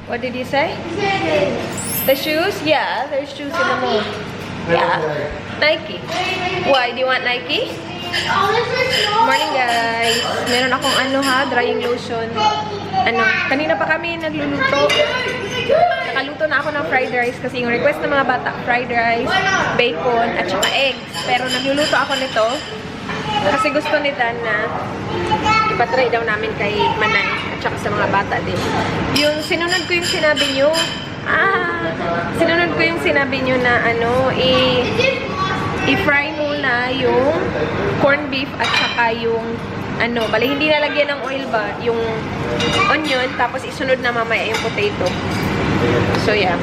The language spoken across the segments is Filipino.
What did you say? The shoes? Yeah, there's shoes in the mall. Yeah. Nike. Why? Do you want Nike? Morning guys. Meron akong drying lotion. Kanina pa kami nagluluto. Nakaluto na ako ng fried rice kasi yung request ng mga bata, fried rice, bacon, at saka eggs. Pero nagluluto ako nito kasi gusto ni Dan na ipatry daw namin kay Manay at saka sa mga bata din. Yung sinunod ko yung sinabi nyo, na i-fry muna yung corned beef at saka yung bali hindi nalagyan ng oil ba, yung onion, tapos isunod na mamaya yung potato. So yeah.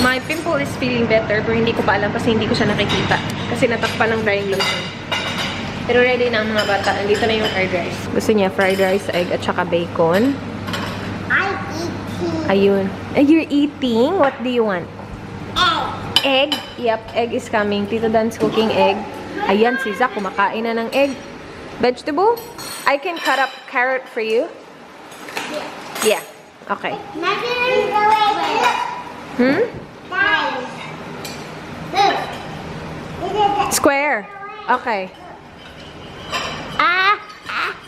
My pimple is feeling better, pero hindi ko pa alam kasi hindi ko siya nakikita. Kasi natakpan ng drying lotion. Pero ready na ang mga bata. Andito na yung fried rice. Gusto niya fried rice, egg, at saka bacon. I'm eating. Ayun. You're eating? What do you want? Egg. Egg? Yep, egg is coming. Tito Dan's cooking egg. Ayan, si Zach kumakain na ng egg. Vegetable? I can cut up carrot for you. Yeah. Okay. Nothing the way. Hmm? Guys. Look. Square. Okay.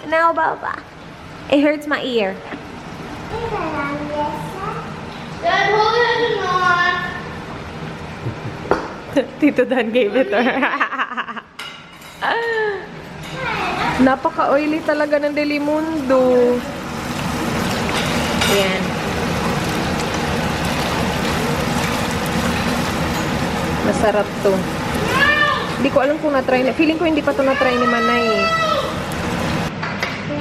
No, Baba. It hurts my ear. Dad, hold it on. Tito Dan gave it to her. Napaka-oily talaga ng Delimundo. Ayan. Masarap to. Hindi ko alam kung na-try na. Feeling ko hindi pa to na-try ni Manay eh.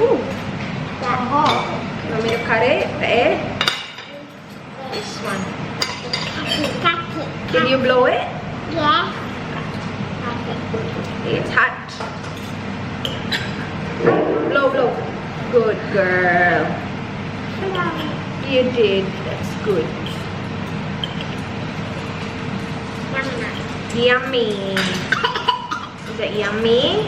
Ooh. You want me to cut it? The egg? This one. Can you blow it? Yeah. It's hot. Blow, blow. Good girl. You did. That's good. Yummy. Is that yummy?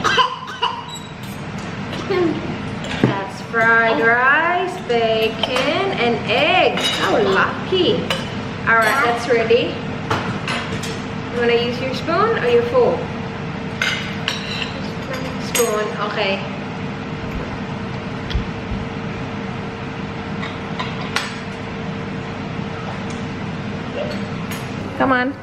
That's fried rice, bacon, and eggs. How lucky. Alright, that's ready. You wanna use your spoon or your fork? Spoon, okay. Come on.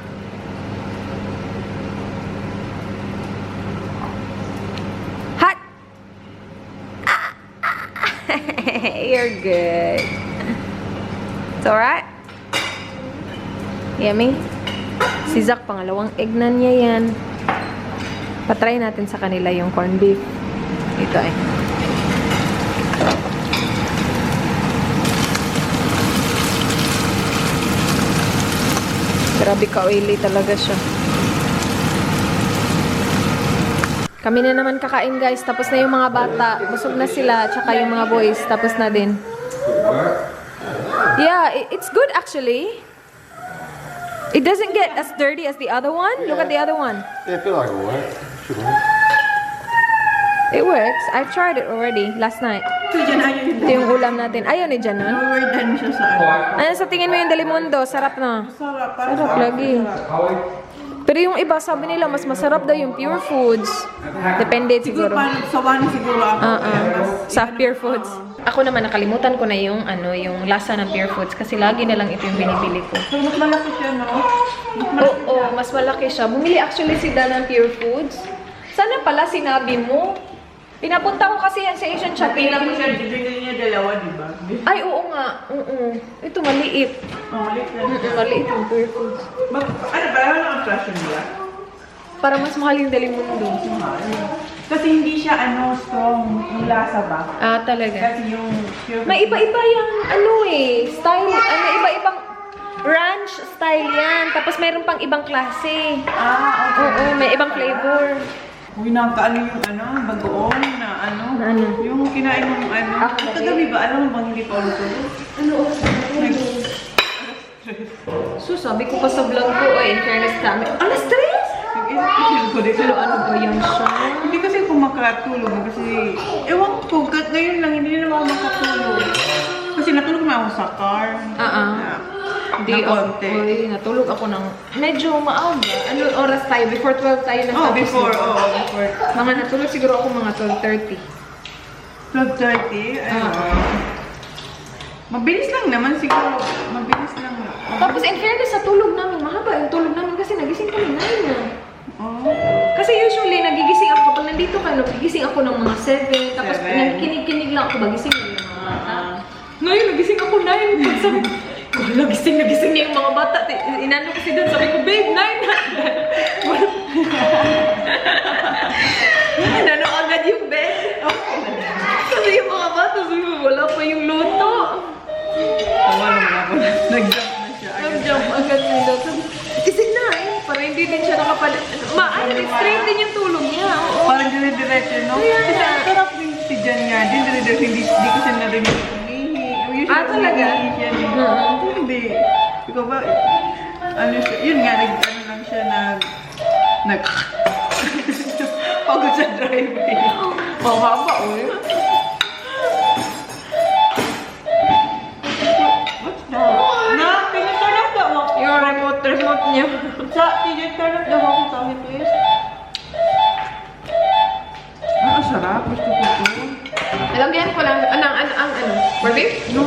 Hot! You're good. It's alright? Yummy? Si Zach, pangalawang egg na niya yan. Patry natin sa kanila yung corned beef. Ito eh. Grabe ka-oily talaga siya. Kami na naman kakain guys. Tapos na yung mga bata. Busog na sila. Tsaka yung mga boys. Tapos na din. Yeah, it's good actually. It doesn't get as dirty as the other one. Look at the other one. Yeah, I feel like it works. Should work. It works. I've tried it already last night. Ito yung ulam natin. Ayaw ni Jan nun. Overdan siya sa ano. Ano sa tingin mo yung Delimundo? Sarap na. Sarap. Sarap lagi. Pero yung iba sabi nila mas masarap daw yung pure foods. Depende siguro. Sawan siguro ako. Sa pure foods. Ako naman nakalimutan ko na yung yung lasa ng pure foods kasi lagi na lang ito yung binibili ko. So, mas malaki siya, no? Oo, mas malaki siya. Bumili actually si Dan ng pure foods. Sana pala sinabi mo. Pinapunta ko kasi yan sa Asian Shopping. Pila po siya, bibili niya dalawa, di ba? Ay, oo nga. Ito maliit. Maliit na. Maliit yung pure foods. Ano, parang lang ang presyo nila? Para mas mahal yung Delimundo. Kasi hindi siya, strong yung lasa ba? Ah, talaga. Kasi yung pure May iba-iba yung style. May iba-ibang ranch style yan. Tapos mayroon pang ibang klase. okay. Oo, may ibang flavor. Uy, nakaano yung bagoong na yung kinain mong kagabi ba? Alam mo bang hindi pa ulit? So, sabi ko pa sa vlog ko, in fairness kami. Alas 3? Nag-isip ko dito. Pero ano ba yan siya? Hindi kasi ako makatulog kasi, ewan ko, ngayon lang, hindi na ako makatulog. Kasi natulog na ako sa car. Hindi Na konti. Uy, natulog ako ng medyo maaga. Ano oras tayo? Before 12 tayo Oh, before. Before. Mga natulog siguro ako mga 12:30. 12:30? Mabilis lang naman siguro. Mabilis lang. Tapos in fairness sa tulog namin, mahaba yung tulog namin kasi nagising kami 9 na. Oh. Kasi usually nagigising ako kapag nandito ka, nagigising ako ng mga 7, tapos 7. nakikinig-kinig lang ako magising yung mga bata. Ngayon nagising ako 9. Pag sabi ko, nagising na yung mga bata. Inano kasi doon, sabi ko, babe, 9 na. Inano agad yung bed. Kasi yung mga bata, sabi ko, wala pa yung luto. Tawa naman ako. Nag-jump na siya. Nag-jump agad yung luto. Ising na, para hindi din siya nakapalit. Straight din yung tulog niya. Oo. Parang dire-diretso, no? Kaya Kasi nga. ang sarap din si Jan nga din. Dire-diretso, hindi ko siya narinig umihi. Usually, Talaga? umihi siya. Hindi. Ikaw ba, ano siya, yun nga, ano lang siya, pagod sa driving. Mahaba, uy. What's that? Na, turn off the walk. Yung remote niya. Sa, TJ, turn off the walkie-talkie, please. Ang sarap. Gusto ko ito. Lagyan ko lang, ano, Barbie? No,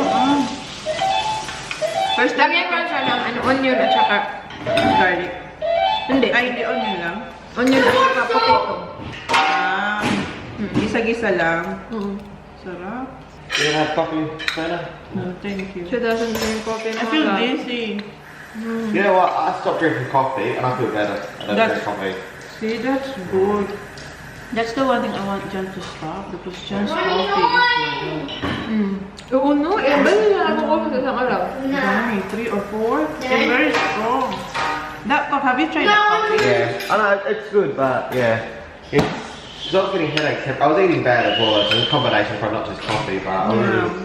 First time, Lagyan ko lang siya ng onion at saka, garlic. hindi, Ay, hindi onion lang. onion at saka potato. Gisa-gisa lang. Sarap. You gonna have coffee, Sana? No, thank you. She doesn't drink coffee. I feel dizzy. You know what? I stopped drinking coffee and I feel better. I don't That's- drink coffee. See, that's good. That's the one thing I want Jan to stop because Jan's coffee is like, Oo, no? Eh, ba nila ako coffee sa isang araw? dami, 3 or 4. They're very strong. That coffee, have you tried that coffee? Yeah, I know it's good, but yeah, it's not getting headaches. I was eating bad as well. It's a combination from not just coffee, but I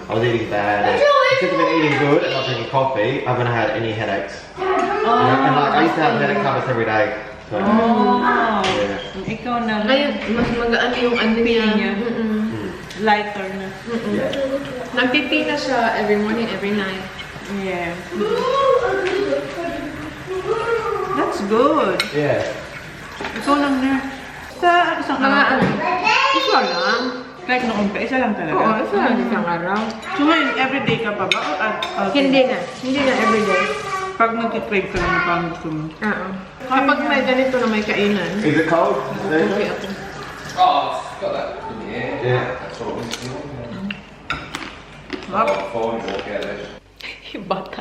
was eating bad. And since I've been eating good and not drinking coffee, I haven't had any headaches. And like, I used to have headache tablets every day. So, Oh, yeah. ikaw na. Ngayon, mas magaan yung ano niya. Feeling niya. Lighter na. Yeah. Nagtiti na siya every morning, every night. Yeah. That's good. Yeah. Ikaw lang na. Sa isang Mga araw. ano, isa lang. Kahit noon pa, isa lang talaga. Oo, isa lang isang araw. So ngayon, everyday ka pa ba? Or Hindi na everyday. Pag nag-crave ka lang na parang gusto mo. Oo. Kapag may ganito na may kainan, Is it cold? okay ako. Oh, it's got that in the air. Yeah. That's all. Up. Phone walk out of it. Yung bata.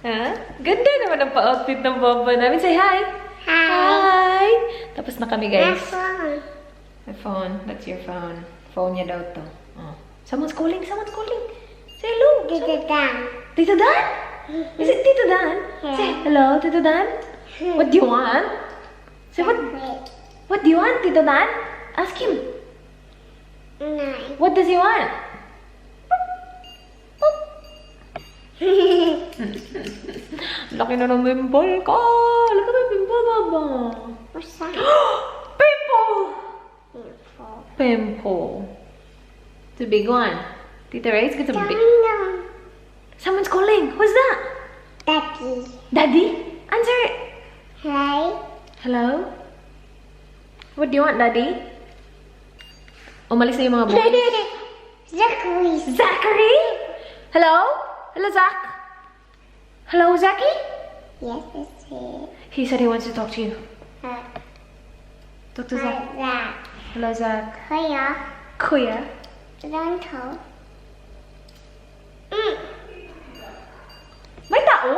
Ha? Ganda naman ang pa-outfit ng Boba namin. Say hi! Hi! Tapos na kami, guys. My phone. That's your phone. Phone niya daw to. Oh. Someone's calling. Someone's calling. Say hello. Tito Dan? Is it Tito Dan? Say hello, Tito Dan. What do you want? Say what do you want, Tito Dan? Ask him. What does he want? Laki na ng pimple ko. Look at my pimple, Baba. What's that? Pimple! Pimple. It's a big one. Tita Ray's got some big... Someone's calling. Who's that? Daddy. Daddy? Answer it. Hi. Hello? What do you want, Daddy? Umalis na yung mga boys. Zachary. Zachary? Hello? Hello, Zach? Hello, Zachy? Yes, it's here. He said he wants to talk to you. Talk to Zach. That. Hello, Zach. Hiya. Kuya? Don't tell. May tao?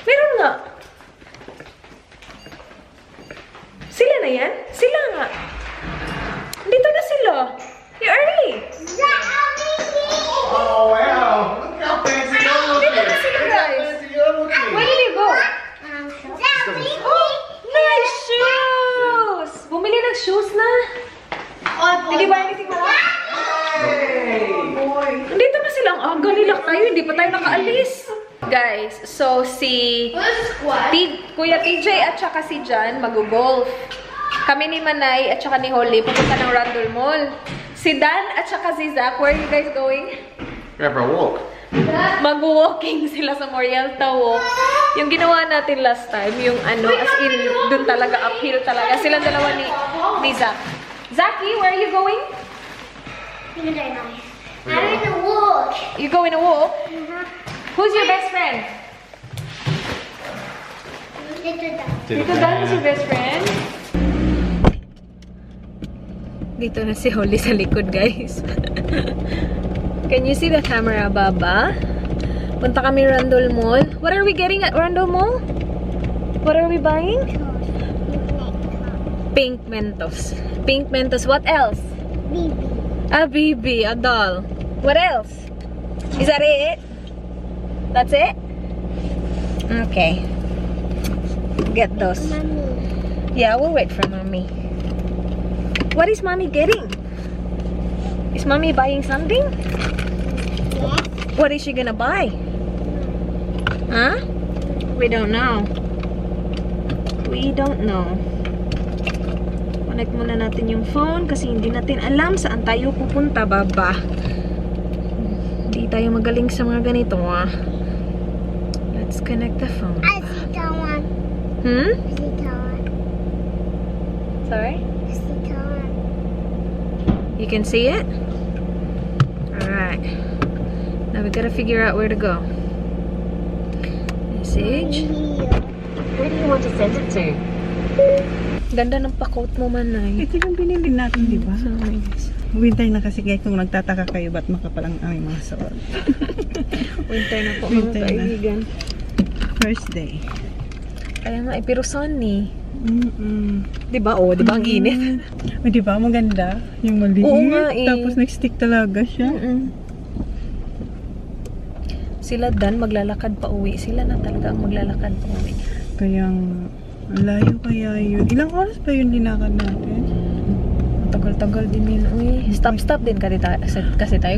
Meron nga. Sila na yan? Sila nga. Dito na sila. You're early. Oh wow! Look how fancy you're looking! Dito na sila, guys. Fancy you're looking! Where did you go? Oh, nice shoes! Bumili ng shoes na. Did you buy anything mo? Dito na sila. Ang aga nila tayo. Hindi pa tayo nakaalis. Guys, so si Kuya TJ at saka si Jan mag-golf. Kami ni Manay at saka ni Holly pupunta ng Randall Mall. Si Dan at saka si Zach, where are you guys going? Go for a walk. Mag-walking sila sa Morialta Walk. Yung ginawa natin last time, yung ano, as in, dun talaga, uphill talaga. Silang dalawa ni Zach. Zachy, where are you going? I'm in the walk. You going to walk? Who's your best friend? Dito Dan is your best friend? Dito na si Holly sa likod, guys. Can you see the camera, Baba? Punta kami Randall Mall. What are we getting at Randall Mall? What are we buying? Pink Mentos. Pink Mentos. What else? Baby. A BB, a doll. What else? Is that it? That's it? Okay. Get those. Mommy. Yeah, we'll wait for Mommy. What is Mommy getting? Is Mommy buying something? Yes. What is she gonna buy? Huh? We don't know. We don't know. Connect muna natin yung phone kasi hindi natin alam saan tayo pupunta, Baba. Hindi tayo magaling sa mga ganito, ah. Let's connect the phone. I see that one. Hmm? I see that one. Sorry? I see that one. You can see it? Alright. Now we gotta figure out where to go. Message. Where do you want to send it to? Ganda ng pakot mo, Manay. Ito yung binili natin, di ba? So nice. Winter na kasi guys, kung nagtataka kayo, ba't makapal ang aming mga suot? Winter na po, Winter mga na. kaibigan. First day. Kaya nga, pero sunny. Diba? Oh, diba ang init? O diba, maganda? Yung maliit. Oo nga eh. Tapos nag-stick talaga siya. Sila Dan, maglalakad pa uwi. Sila na talaga ang maglalakad pa uwi. Kayang, ang layo kaya yun. Ilang oras pa yun linakad natin? Tagal-tagal din yun. Uy, stop din kasi tayo.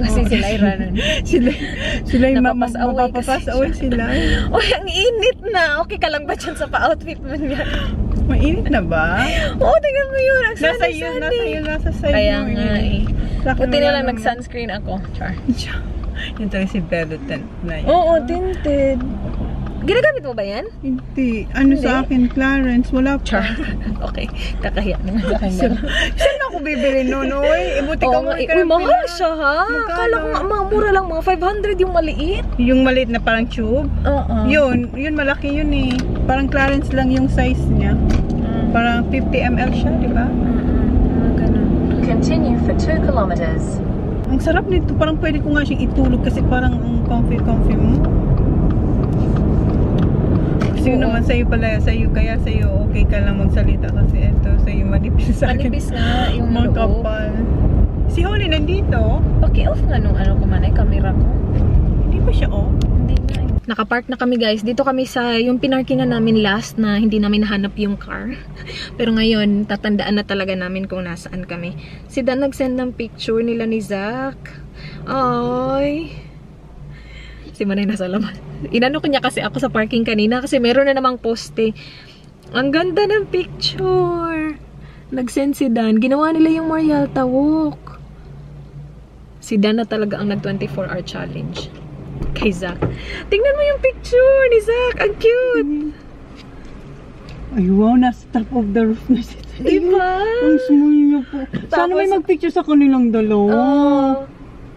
Kasi sila ay runner. sila yung Napapasaway mapapasaway sila. Uy, ang init na. Okay ka lang ba dyan sa pa-outfit mo niya? Mainit na ba? Oo, tingnan mo yun. Ang Nasa iyo, nasa side Kaya mo. nga eh. Sa akin Buti na wala lang naman. nag-sunscreen ako. Char. Yun talaga si Bello tent na yun. Oo, tinted. Ginagamit mo ba yan? Hindi. Ano Hindi? sa akin, Clarence? Wala pa. Char. Okay. Kakahiya naman sa kanya. Saan ako bibili nun, oy? Buti ka Oo mo nga. Uy, mahal siya ha. Akala ko nga, mga mura lang. Mga 500 yung maliit. Yung maliit na parang tube. Oo. Yun malaki yun eh. Parang Clarence lang yung size niya. Parang 50 ml siya, di ba? Ganun. Continue for 2 kilometers. Ang sarap nito. Parang pwede ko nga siyang itulog kasi parang ang comfy mo. Kasi yun naman sa'yo pala, kaya sa'yo okay ka lang magsalita kasi ito sa'yo manipis sa akin. Manipis nga yung Mga loob. kapal. Si Holly nandito. Paki-off nga nung ano ko man ay camera ko. Hindi pa siya off. Hindi nga eh. Nakapark na kami guys. Dito kami sa yung pinarkingan namin last na hindi namin nahanap yung car. Pero ngayon, tatandaan na talaga namin kung nasaan kami. Si Dan nag-send ng picture nila ni Zach. Ay. Si Manay nasa labas. Inano ko niya kasi ako sa parking kanina kasi meron na namang poste. Ang ganda ng picture. Nag-send si Dan. Ginawa nila yung Morialta Walk. Si Dan na talaga ang nag-24-hour challenge. Kay Zach. Tingnan mo yung picture ni Zach. Ang cute. Ay wow, nasa top of the roof na siya. Diba? Ang small niya po. Sana may Tapos- magpicture sa kanilang dalawa. Oh.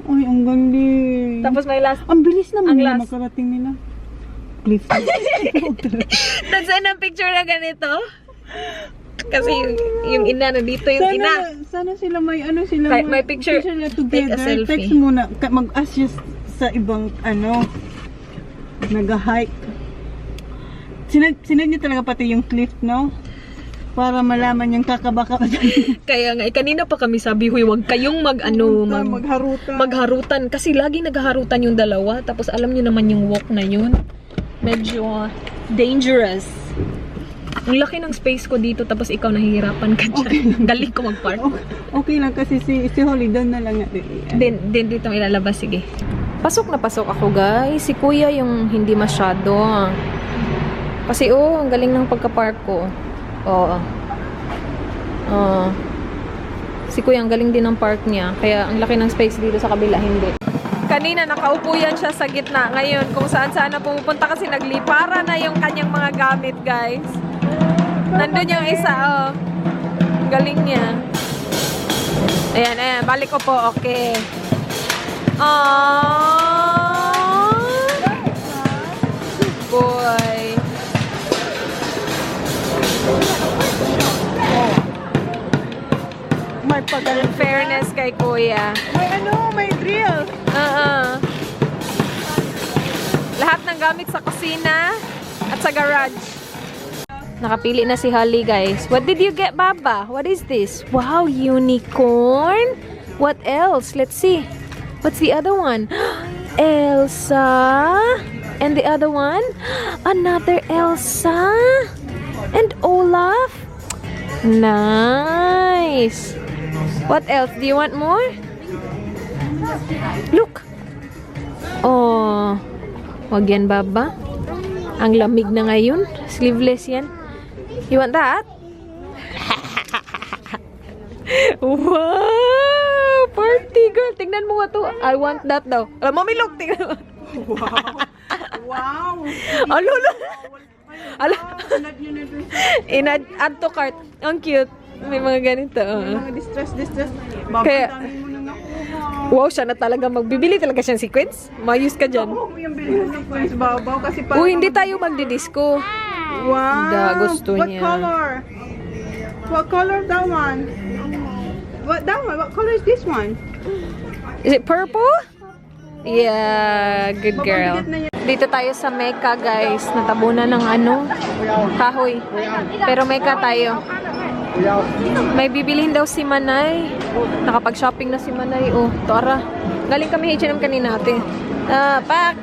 Ay, ang galing. Tapos may last. Ang bilis naman Ang nila last. makarating nila. Cliff. Nag-send ng picture na ganito. Kasi yung ina na dito yung ina. Sana sila may ano sila May picture. nila Take a together. selfie. Text muna mag-ask just sa ibang ano nag-hike. Sinad niya talaga pati yung cliff, no? Para malaman yung kakabaka ka dyan. Kaya nga, kanina pa kami sabi, huy, wag kayong Magharutan. magharutan. Kasi lagi naghaharutan yung dalawa. Tapos alam nyo naman yung walk na yun. Medyo dangerous. Ang laki ng space ko dito, tapos ikaw nahihirapan ka dyan. Galing ko mag-park. Okay lang kasi si Holly doon na lang natin. Din dito ilalabas, sige. Pasok na pasok ako, guys. Si kuya yung hindi masyado. Kasi, ang galing ng pagka-park ko. Oo. Si kuya, ang galing din ng park niya. Kaya, ang laki ng space dito sa kabila, hindi. Kanina, nakaupo yan siya sa gitna. Ngayon, kung saan-saan na pumupunta kasi naglipara na yung kanyang mga gamit, guys. Nandun yung isa, galing niya. Ayan. Balik ko po. Okay. Aww. Boy. May pagaling. In fairness kay kuya. May drill. Lahat ng gamit sa kusina at sa garage. Nakapili na si Holly, guys. What did you get, Baba? What is this? Wow, unicorn. What else? Let's see. What's the other one? Elsa. And the other one? Another Elsa. And Olaf. Nice. What else? Do you want more? Look. Oh. Wag yan, Baba. Ang lamig na ngayon. Sleeveless yan. You want that? Wow! Party girl. Tingnan mo nga to. I want that daw. Alam mo, look. Tingnan mo. Wow. Alo. Add to cart. Ang cute. May mga ganito. Mga distress. Kaya- Babang dami mo nang nakuha. Wow, siya na talaga magbibili talaga siyang sequence. Mayus ka dyan. Oo, yung bilhin ng Prince Babaw kasi parang... Uy, hindi tayo magdidisco. Wow! Gusto What niya. color? What color that one? What color is this one? Is it purple? Yeah, good girl. Mabibigat na yan. Dito tayo sa Mecca, guys. Natabunan ng kahoy. Pero Mecca tayo. May bibilihin daw si Manay. Nakapag-shopping na si Manay. Oh, tara. Galing kami H&M kanina ate. Pak!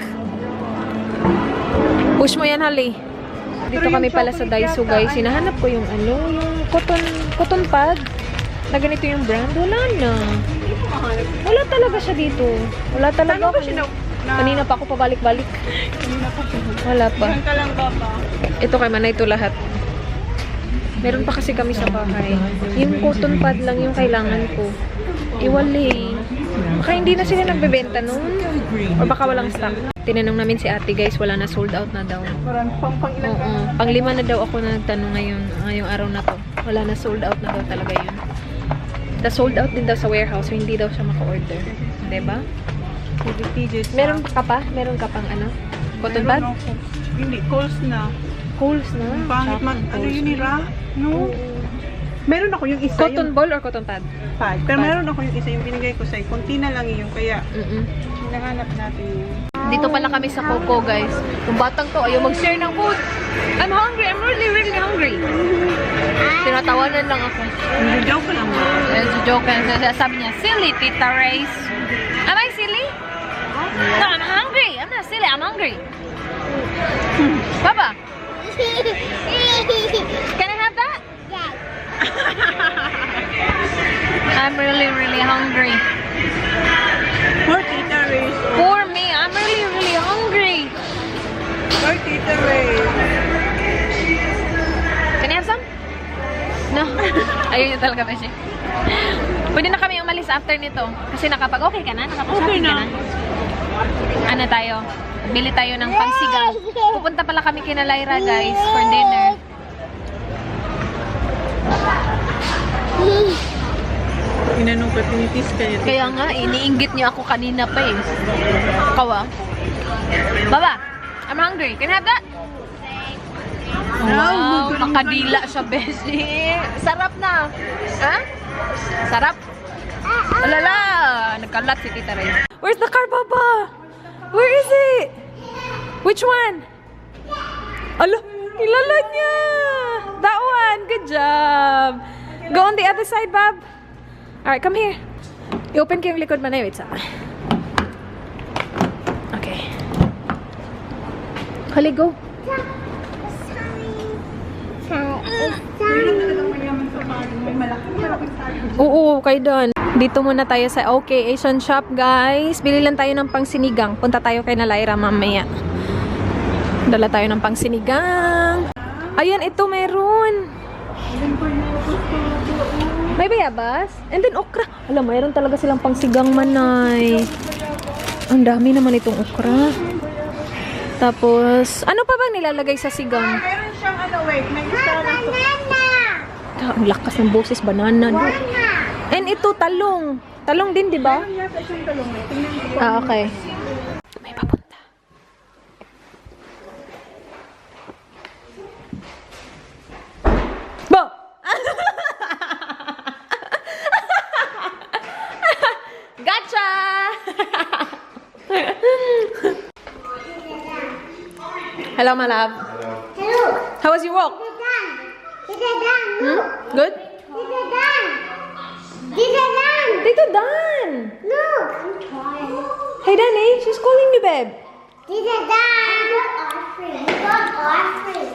Push mo yan, Hali. Dito kami pala sa Daiso, guys. Hinahanap ko yung yung cotton pad. Na ganito yung brand. Wala na. Wala talaga siya dito. Wala talaga. Saan ba siya Kanina pa ako pabalik-balik. Wala pa. Saan ka lang, Baba? Ito kay Manay to lahat. Meron pa kasi kami sa bahay. Yung cotton pad lang yung kailangan ko. Iwali. Baka hindi na sila nagbebenta nun. O baka walang stock. Tinanong namin si ate, guys. Wala na, sold out na daw. Parang pang-ilan ka. Oo. Pang-5 na daw ako na nagtanong ngayong araw na to. Wala na, sold out na daw talaga yun. Sold out din daw sa warehouse. So hindi daw siya maka-order. Diba? Meron ka pa? Meron ka pang cotton pad? Hindi, calls na. Coles na. Pangit man. Ano yun nila? No. Meron ako yung isa. Cotton ball or cotton pad? Pad. Pero meron ako yung isa yung binigay ko sa'yo. Kunti na lang yun. Kaya, hinahanap natin yun. Dito pala kami sa Coco, guys. Yung batang to, ayaw mag-share ng food. I'm hungry. I'm really, really hungry. Tinatawanan lang ako. Joke ko lang. Joke. Sabi niya, silly, Tita Race. Am I silly? No, I'm hungry. I'm not silly. I'm hungry. Baba, can I have that? Yes. I'm really, really hungry. Poor Tita Ray. For me, I'm really, really hungry. Poor Tita Ray. Can I have some? No. Ayun yun talaga, Beshi. Pwede na kami umalis after nito. Kasi okay ka na? Nakapag-shopping ka na? Ano tayo? Bili tayo ng pangsigang. Pupunta pala kami kina Lyra, guys, for dinner. Inanong ko, tinitis kayo. Kaya nga, iniinggit niyo ako kanina pa eh. Kawa. Baba, I'm hungry. Can I have that? Wow, nakadila siya, Beshi. Sarap na. Ha? Sarap? Alala, nagkalat si Tita Ray. Where's the car, Baba? Where is it? Which one? Ala, kilala niya. That one. Good job. Go on the other side, Bab. Alright, come here. I-open ko yung likod mo na yun. Wait, sa. Okay. Hali, go. Oo, kay Dan. Dito muna tayo sa OK Asian Shop, guys. Bili lang tayo ng pangsinigang. Punta tayo kay Nalaira mamaya. Dala tayo ng pangsinigang. Ayan, ito meron. May bayabas? And then okra. Alam, mayroon talaga silang pangsigang manay. Ang dami naman itong okra. Tapos, ano pa bang nilalagay sa sigang? Meron siyang ano, wait. May isa lang to. Ang lakas ng boses, banana. No? And ito, talong. Talong din, di ba? Meron yata siyang talong. Tingnan ko. Ah, okay. May papunta. Bo! Gotcha! Hello, my love. Hello. How was your walk? This is done. Hmm? Good? This is done. This is done. Dito, Dan! Look. I'm trying. Hey, Danny, she's calling you, babe. This is done. You got ice cream.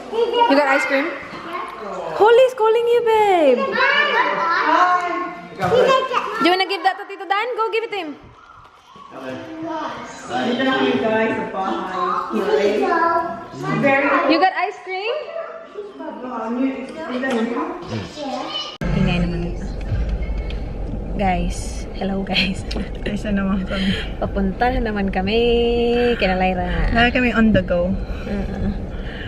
You got ice cream? Holly's calling you, babe. Do you wanna give that to Tito Dan? Go give it to him. Dito na kami guys sa bahay. You got ice cream? Ingay naman ito. Guys, hello guys. Isa naman kami. Papunta na naman kami kina Lyra. Lagi kami on the go.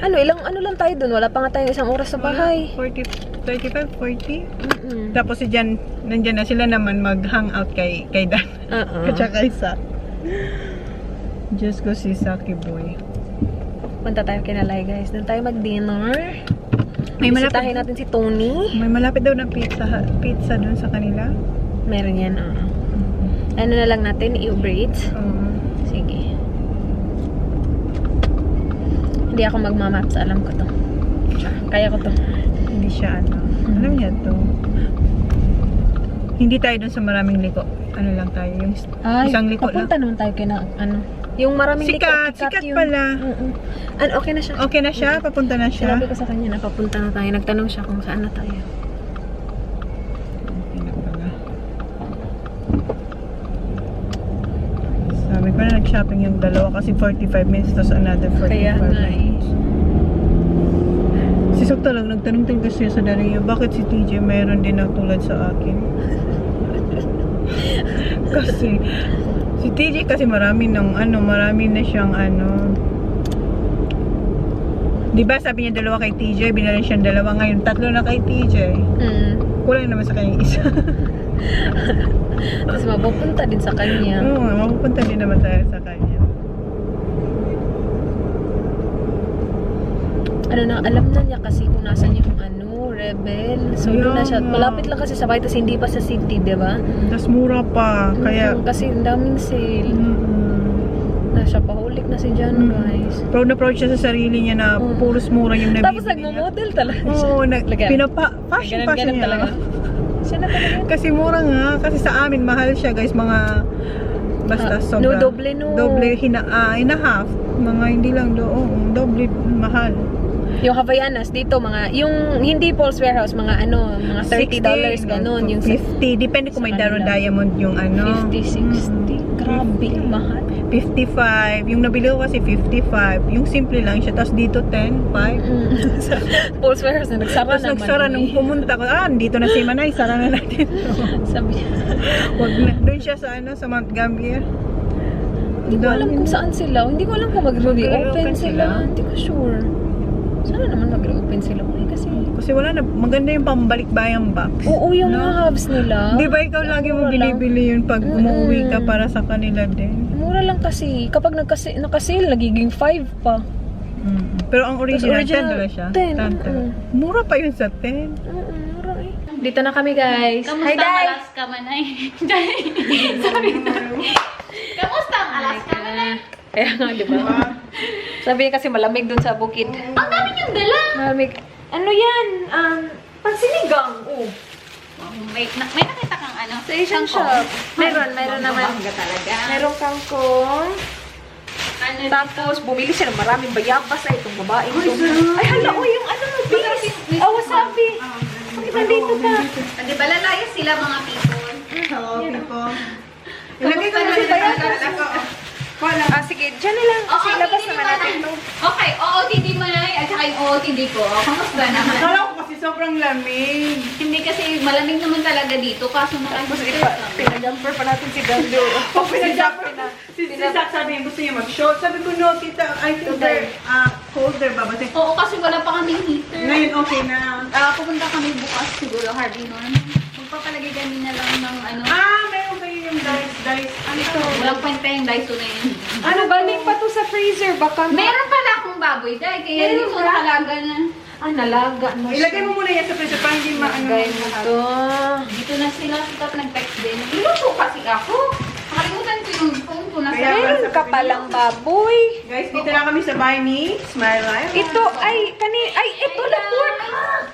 Ano, ano lang tayo dun? Wala pa nga tayong isang oras sa bahay. 35, 40. Tapos si Jan, nandyan na sila naman mag-hangout kay Dan. At saka kay Sak. Just go si Saki boy. Punta tayo kina Lyra, guys. Doon tayo mag-dinner. May Bisitahin natin si Tony. May malapit daw na pizza dun sa kanila. Meron yan, Ano na lang natin, i-Uber Eats. Sige. Hindi ako magmamaps, alam ko to. Kaya ko to. Hindi siya ano. Alam niya to. Hindi tayo dun sa maraming liko. Ano lang tayo, yung isang liko lang. Papunta naman tayo kina, yung maraming Sikat yun. pala. Okay na siya. Okay na siya? Papunta na siya? Sinabi ko sa kanya na papunta na tayo. Nagtanong siya kung saan na tayo. Okay na pala. Sabi ko na nag-shopping yung dalawa kasi 45 minutes tapos another 45 Kaya nga minutes. Si Sok talagang nagtanong talaga siya sa dali niya, bakit si TJ mayroon din na tulad sa akin? Kasi si TJ kasi marami na siyang diba sabi niya dalawa kay TJ, binili siyang dalawa, ngayon 3 na kay TJ. Kulang naman sa kanya isa. Tapos mapupunta din sa kanya. Oo, mapupunta din naman tayo sa kanya. Alam na niya kasi kung nasan yung Rebel. So, doon na siya. Malapit lang kasi sa bahay, tapos hindi pa sa city, diba? Tapos mura pa, kaya kasi ang daming sale. Nasa pahulik na si John, guys. proud na proud siya sa sarili niya na puros mura yung nabibili. Tapos nagmo-model talaga siya. Oo, fashion Ganun niya. talaga. Siya na talaga. Kasi mura nga, kasi sa amin mahal siya guys, mga basta sobra. doble Doble, in a half. Mga hindi lang doble mahal. Yung Havaianas dito, yung hindi Paul's Warehouse, mga $30 ganun. Yung 50, depende kung may sa kanila. diamond yung 50, 60. Grabe, ang mahal. 55. Yung nabili ko kasi 55. Yung simple lang siya. Tapos dito 10, 5. Paul's Warehouse na nagsara Tapos naman. nagsara nung pumunta ko. Dito na si Manay. Sara na natin. Sabi niya. Wag na. Doon siya sa sa Mount Gambier. Hindi ko alam kung saan sila. Hindi ko alam kung mag-reopen sila. Hindi ko sure. Sana naman mag-reopen sila. Kasi wala na. Maganda yung pambalik-bayang box. Oo, yung mga hubs nila. Di ba ikaw lagi mo binibili yun pag umuwi ka para sa kanila din? Mura lang kasi. Kapag nakasale, nagiging 5 pa. Pero ang original 10 original, talaga siya. 10. Mura pa yun sa 10. Mura eh. Dito na kami, guys. Kamusta ang Alaska, Manay? Sorry na. Kamusta ang Alaska, Manay? Kaya nga, di ba? Sabi niya kasi malamig dun sa bukid. Ang dami niyong dala. Malamig. Ano yan? Pansinigang. Oh. May nakita kang ano? Sa Asian shop. Meron naman. Talaga. Merong kangkong. Ano? Tapos, bumili siya ng maraming bayabas ay itong babae. Ay, hala, yung beans. Wasabi. Bakit nandito ka? Di ba lalayas sila mga people? Hello, people. Ilagay ko na sa ako. Wala. Sige, dyan na lang. Kasi labas naman natin to. Okay, OOTD mo na at saka yung OOTD ko. Kamusta naman? Akala ko kasi sobrang lamig. Hindi kasi malamig naman talaga dito. Kaso Pinajumper pa natin si Gando. Pag pinajumper na. Si Zach sabi gusto niya mag-short. Sabi ko, no, tita, I think they're colder ba? Kasi Oo, kasi wala pa kaming heater. ngayon okay na. Pupunta kami bukas siguro, Harvey Norm. Magpapalagay kami na lang ng ano. Meron kayo yung dice. Ano to? Walang kwenta yung Daiso na yun. Ano, galing pa to sa freezer. Baka Meron pala akong baboy dahil kaya hindi ko nakalaga na. nalaga mo siya. Ilagay mo muna yan sa freezer para hindi maano. Ilagay mo to. Dito na sila, sikat nag-text din. Iluto kasi ako. Nakalimutan ko yung phone ko. Nasa Meron ka palang baboy. Guys, dito na kami sa bahay ni Smile Life. Ito, ito na pork.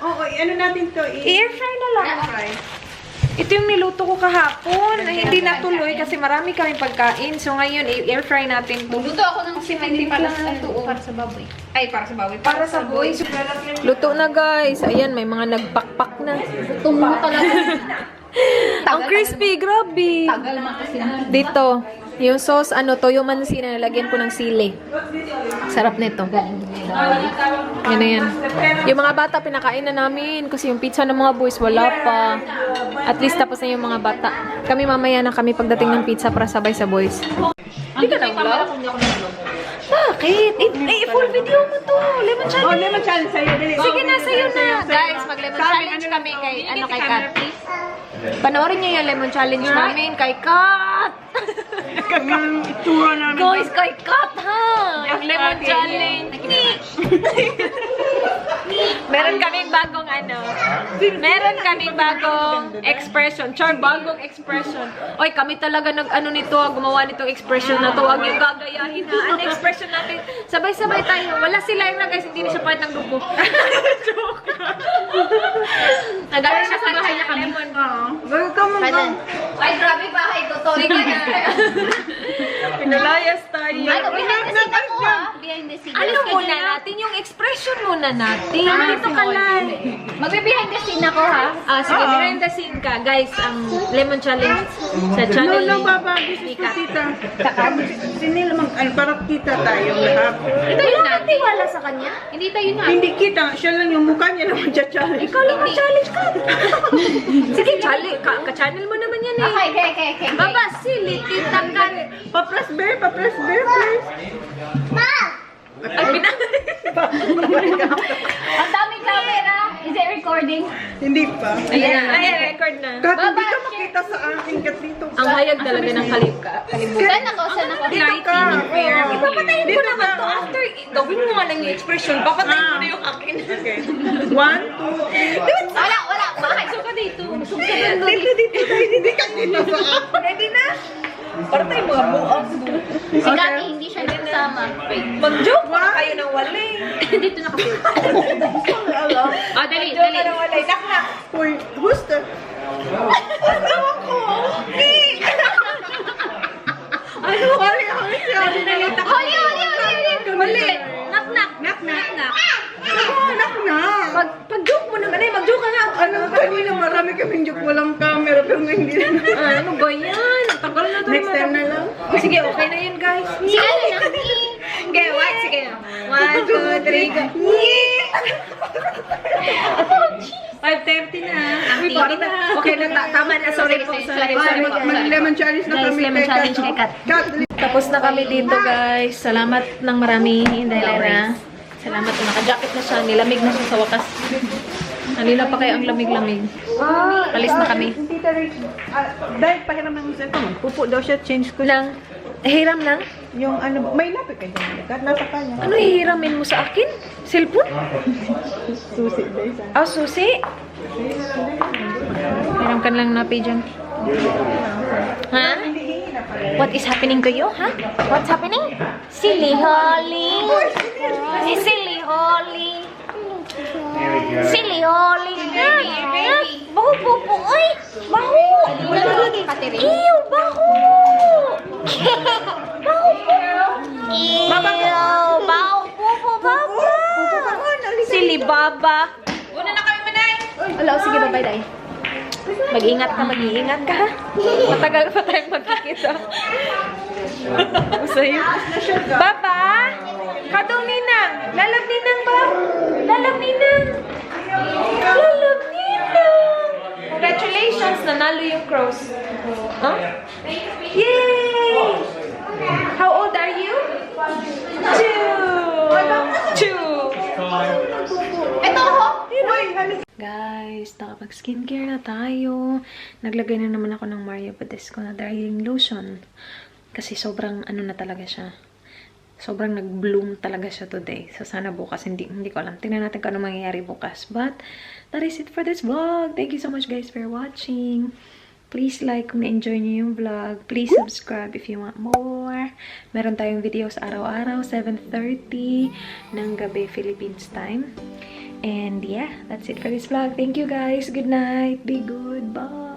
Oo, ano natin to? I-air fry na lang. Fry. Ito yung niluto ko kahapon na hindi natuloy kasi marami kaming pagkain. So ngayon, i-air fry natin to. Luto ako ng simenting para sa baboy. Ay, para sa baboy. Para sa boy. Luto na guys. Ayan, may mga nagpakpak na. Tumulo talaga. Ang crispy, grabe. Tagal naman kasi naman. Dito, yung sauce, toyo mansina, nalagyan ko ng sili. Sarap nito. Yan na yan. Yung mga bata, pinakain na namin. Kasi yung pizza ng mga boys, wala pa. At least tapos na yung mga bata. Kami mamaya na kami pagdating ng pizza para sabay sa boys. Hindi ka nang vlog? Bakit? Full video mo to. Lemon challenge. Oh, lemon challenge sa'yo. Dali. Sige na, sa'yo na. Guys, mag-lemon challenge kami kay, kay Kat. Panoorin niyo yung lemon challenge namin kay Kat. Yung itura namin. Guys, kay Kat ha. Yung lemon challenge. Meron kaming bagong meron kaming bagong expression. Char, bagong expression. Oy, kami talaga nito, gumawa nitong expression na to. Huwag yung gagayahin ha. Ano expression natin? Sabay-sabay tayo. Wala sila yung guys, hindi na siya part ng grupo. Joke. Nagaling siya sa bahay na kami. Welcome mo. Ay, grabe bahay ko. Sorry ka na. Pinalayas tayo. Ano, behind the scene ako ha? Behind the scene. Ano muna natin? Yung expression muna natin. Dito ka lang. Magbe-behind the scene ako ha? Sige, behind the scene ka. Guys, ang lemon challenge sa channel No, ni baba. This is for tita. Sinil mag, parang kita tayo lahat. Ito yung natiwala sa kanya. Hindi tayo na. Hindi kita. Siya lang yung mukha niya naman challenge. Ikaw lang mag-challenge ka. Sige, ka-channel mo naman yan eh. Okay. Baba, sili, tita ka. Pa-press bear, please. Ay, Ang daming camera. Is it recording? Hindi pa. Ay, record na. Kat, hindi ka makita sa akin. Kat, dito. Ang hayag talaga ng kalibutan. Saan ako? Dito ka. Papatayin ko naman to after. Gawin mo nga lang yung expression. Papatayin ko na yung akin. Okay. 1, 2, 3. Wala. Bakit? Pasok ka dito. Dito. Hindi ka dito sa akin. Ready na? Para tayo mga buang. Si Kati, hindi siya nasama. Mag-joke pa kayo ng wali. Dito na kasi. Dali. Joke ka ng wali. Nak. Uy, who's the... Ano? Hali. Mali. Nak. Anak na. Pag-joke mo naman mag-joke ka nga. Kanina marami kaming joke, walang camera, pero ngayon hindi na. Ano ba yan? Tagal na to. Next time na lang. Sige, okay na yun guys. Si ano na? Okay, what? Sige. 1, 2, 3, go. 5:30 na. Okay na, tama na. Sorry po. Mag-lemon challenge na Guys, kami. lemon challenge kay Kat. Tapos na kami dito guys. Salamat ng marami. Dahil salamat na naka-jacket na siya. Nilamig na siya sa wakas. Kanina pa kayo ang lamig-lamig. Alis na kami. Tita Rich, dahil pahiram ng cellphone, pupo daw siya, change ko lang. Hiram lang? Yung ano, may lapit ka dyan. Nasa kanya. Ano hihiramin mo sa akin? Cellphone? Susi, guys. Susi? Hiram ka lang na dyan. Ha? What is happening to you, ha? What's happening? Silly Holly. Silly Holly. Silly Holly. Baho po po. Ay, baho. Ew, baho. Baho po. Ew, baho po po, baba. Silly Baba. Una na kami manay. Ala, sige, bye-bye, day. Mag-ingat ka. Matagal pa tayong magkikita. Gusto yun? Papa! Kadong ninang! Lalab ninang ba? Lalab ninang! Lalab ninang! Congratulations! Nanalo yung crows. Huh? Yay! How old are you? 2! Ito ho! Guys, nakapag-skincare na tayo. Naglagay na naman ako ng Mario Badescu na drying lotion. Kasi sobrang ano na talaga siya. Sobrang nag-bloom talaga siya today. So, sana bukas. Hindi ko alam. Tingnan natin kung ano mangyayari bukas. But, that is it for this vlog. Thank you so much guys for watching. Please like kung na-enjoy niyo yung vlog. Please subscribe if you want more. Meron tayong videos araw-araw, 7:30 ng gabi Philippines time. And yeah, that's it for this vlog. Thank you guys. Good night. Be good. Bye.